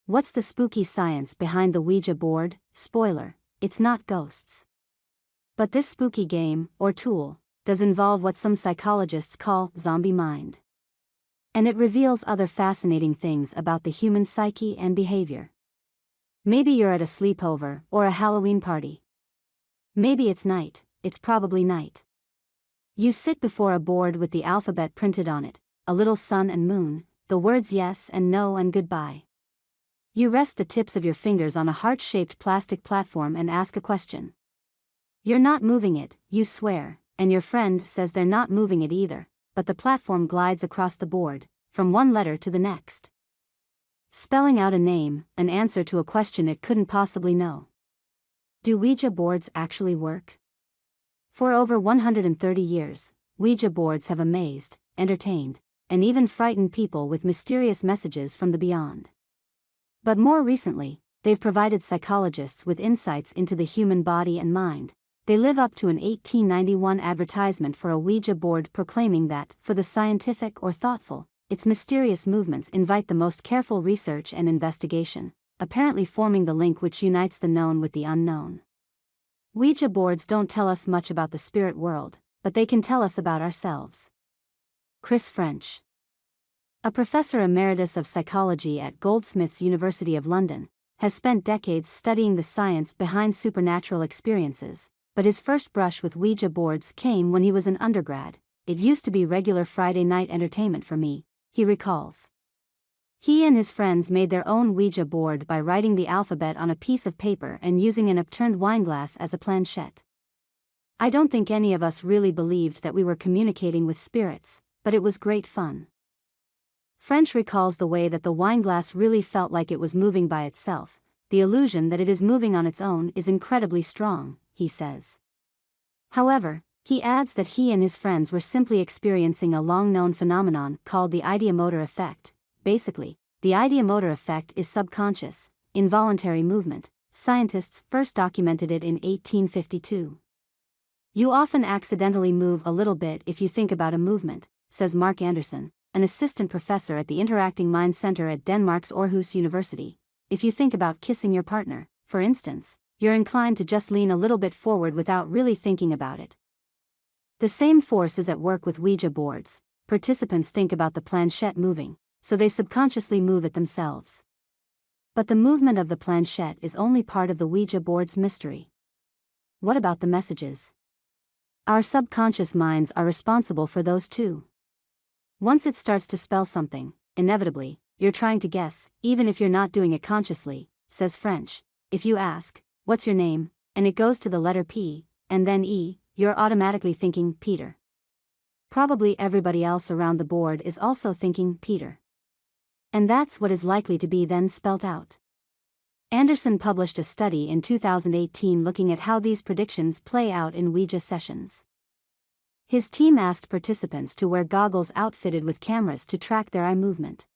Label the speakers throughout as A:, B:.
A: What's the spooky science behind the Ouija board? Spoiler, it's not ghosts. But this spooky game, or tool, does involve what some psychologists call zombie mind. And it reveals other fascinating things about the human psyche and behavior. Maybe you're at a sleepover or a Halloween party. Maybe it's night, it's probably night. You sit before a board with the alphabet printed on it, a little sun and moon, the words yes and no and goodbye. You rest the tips of your fingers on a heart-shaped plastic platform and ask a question. You're not moving it, you swear, and your friend says they're not moving it either, but the platform glides across the board, from one letter to the next, spelling out a name, an answer to a question it couldn't possibly know. Do Ouija boards actually work? For over 130 years, Ouija boards have amazed, entertained, and even frightened people with mysterious messages from the beyond. But more recently, they've provided psychologists with insights into the human body and mind. They live up to an 1891 advertisement for a Ouija board proclaiming that, for the scientific or thoughtful, its mysterious movements invite the most careful research and investigation, apparently forming the link which unites the known with the unknown. Ouija boards don't tell us much about the spirit world, but they can tell us about ourselves. Chris French, a professor emeritus of psychology at Goldsmiths University of London, has spent decades studying the science behind supernatural experiences, but his first brush with Ouija boards came when he was an undergrad. It used to be regular Friday night entertainment for me, he recalls. He and his friends made their own Ouija board by writing the alphabet on a piece of paper and using an upturned wineglass as a planchette. I don't think any of us really believed that we were communicating with spirits, but it was great fun. French recalls the way that the wineglass really felt like it was moving by itself. The illusion that it is moving on its own is incredibly strong, he says. However, he adds that he and his friends were simply experiencing a long-known phenomenon called the ideomotor effect. Basically, the ideomotor effect is subconscious, involuntary movement. Scientists first documented it in 1852. You often accidentally move a little bit if you think about a movement, says Mark Anderson, an assistant professor at the Interacting Mind Center at Denmark's Aarhus University. If you think about kissing your partner, for instance, you're inclined to just lean a little bit forward without really thinking about it. The same force is at work with Ouija boards. Participants think about the planchette moving, so they subconsciously move it themselves. But the movement of the planchette is only part of the Ouija board's mystery. What about the messages? Our subconscious minds are responsible for those too. Once it starts to spell something, inevitably, you're trying to guess, even if you're not doing it consciously, says French. If you ask, "What's your name?" and it goes to the letter P, and then E, you're automatically thinking Peter. Probably everybody else around the board is also thinking Peter. And that's what is likely to be then spelt out. Anderson published a study in 2018 looking at how these predictions play out in Ouija sessions. His team asked participants to wear goggles outfitted with cameras to track their eye movement.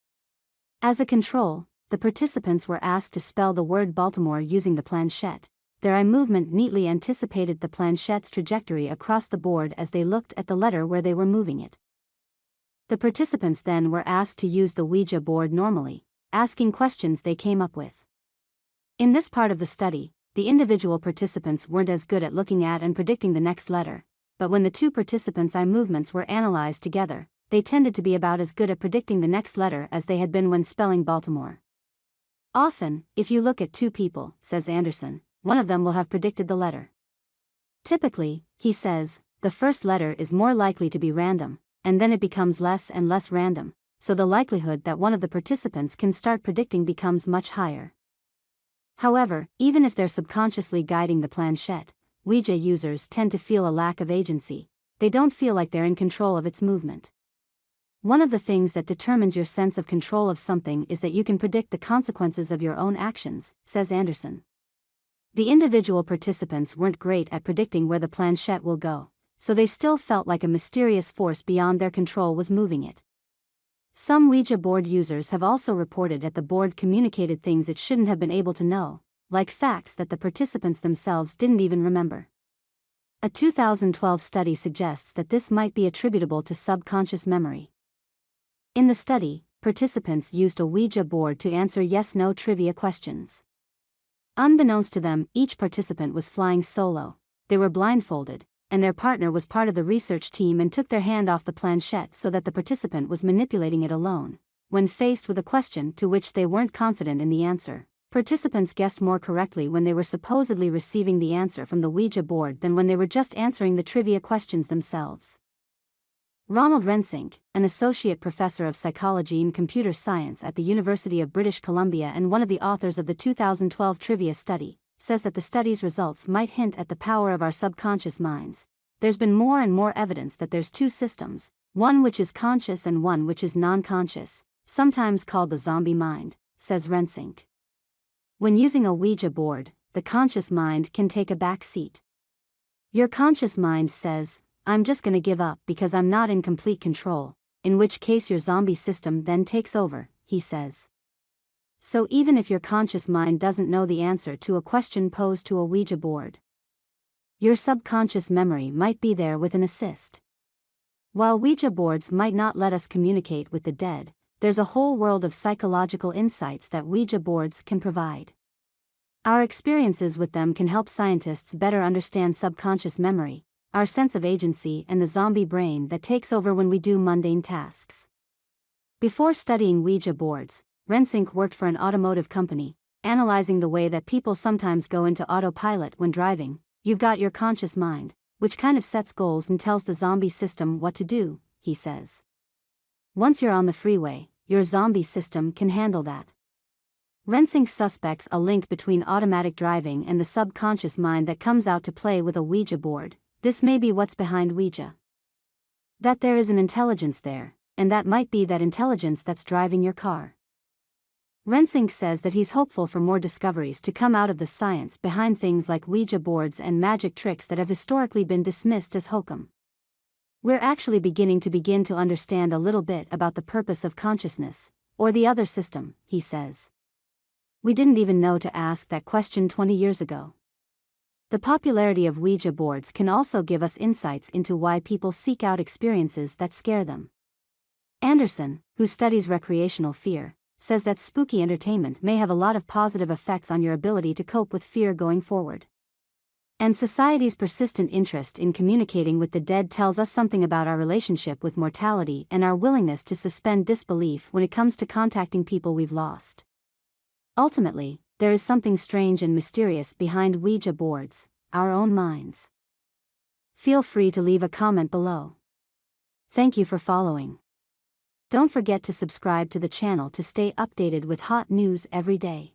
A: As a control, the participants were asked to spell the word Baltimore using the planchette. Their eye movement neatly anticipated the planchette's trajectory across the board as they looked at the letter where they were moving it. The participants then were asked to use the Ouija board normally, asking questions they came up with. In this part of the study, the individual participants weren't as good at looking at and predicting the next letter, but when the two participants' eye movements were analyzed together, they tended to be about as good at predicting the next letter as they had been when spelling Baltimore. Often, if you look at two people, says Anderson, one of them will have predicted the letter. Typically, he says, the first letter is more likely to be random, and then it becomes less and less random, so the likelihood that one of the participants can start predicting becomes much higher. However, even if they're subconsciously guiding the planchette, Ouija users tend to feel a lack of agency. They don't feel like they're in control of its movement. One of the things that determines your sense of control of something is that you can predict the consequences of your own actions, says Anderson. The individual participants weren't great at predicting where the planchette will go, so they still felt like a mysterious force beyond their control was moving it. Some Ouija board users have also reported that the board communicated things it shouldn't have been able to know, like facts that the participants themselves didn't even remember. A 2012 study suggests that this might be attributable to subconscious memory. In the study, participants used a Ouija board to answer yes-no trivia questions. Unbeknownst to them, each participant was flying solo. They were blindfolded, and their partner was part of the research team and took their hand off the planchette so that the participant was manipulating it alone. When faced with a question to which they weren't confident in the answer, participants guessed more correctly when they were supposedly receiving the answer from the Ouija board than when they were just answering the trivia questions themselves. Ronald Rensink, an associate professor of psychology and computer science at the University of British Columbia and one of the authors of the 2012 trivia study, says that the study's results might hint at the power of our subconscious minds. There's been more and more evidence that there's two systems, one which is conscious and one which is non-conscious, sometimes called the zombie mind, says Rensink. When using a Ouija board, the conscious mind can take a back seat. Your conscious mind says, "I'm just gonna give up because I'm not in complete control," in which case your zombie system then takes over, he says. So even if your conscious mind doesn't know the answer to a question posed to a Ouija board, your subconscious memory might be there with an assist. While Ouija boards might not let us communicate with the dead, there's a whole world of psychological insights that Ouija boards can provide. Our experiences with them can help scientists better understand subconscious memory, our sense of agency, and the zombie brain that takes over when we do mundane tasks. Before studying Ouija boards, Rensink worked for an automotive company, analyzing the way that people sometimes go into autopilot when driving. You've got your conscious mind, which kind of sets goals and tells the zombie system what to do, he says. Once you're on the freeway, your zombie system can handle that. Rensink suspects a link between automatic driving and the subconscious mind that comes out to play with a Ouija board. This may be what's behind Ouija. That there is an intelligence there, and that might be that intelligence that's driving your car. Rensink says that he's hopeful for more discoveries to come out of the science behind things like Ouija boards and magic tricks that have historically been dismissed as hokum. We're actually beginning to understand a little bit about the purpose of consciousness, or the other system, he says. We didn't even know to ask that question 20 years ago. The popularity of Ouija boards can also give us insights into why people seek out experiences that scare them. Anderson, who studies recreational fear, says that spooky entertainment may have a lot of positive effects on your ability to cope with fear going forward. And society's persistent interest in communicating with the dead tells us something about our relationship with mortality and our willingness to suspend disbelief when it comes to contacting people we've lost. Ultimately, there is something strange and mysterious behind Ouija boards, our own minds. Feel free to leave a comment below. Thank you for following. Don't forget to subscribe to the channel to stay updated with hot news every day.